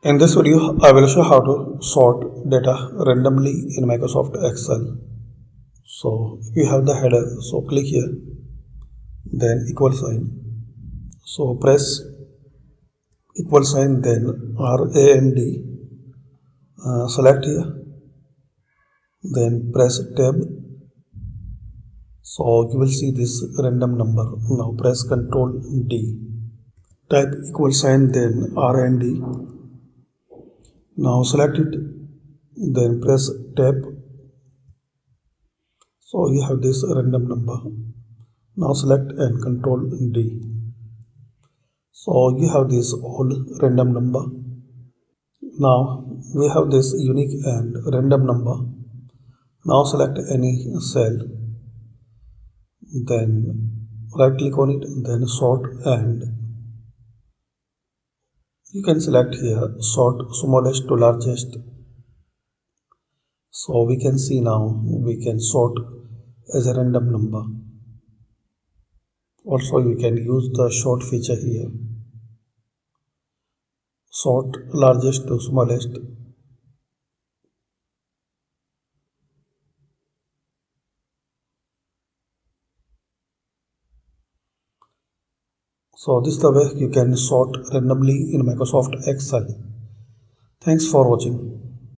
In this video, I will show how to sort data randomly in Microsoft Excel. So if you have the header, so click here, then equal sign. So press equal sign, then RAND, select here, then press tab. So you will see this random number. Now press Ctrl D. Type equal sign, then RAND. Now select it, then press tab. So you have this random number. Now select and Control D. So you have this all random number. Now we have this unique and random number. Now select any cell, then right click on it, then sort, and you can select here sort smallest to largest. So we can see now we can sort as a random number. Also you can use the sort feature here. Sort largest to smallest. So this is the way you can sort randomly in Microsoft Excel. Thanks for watching.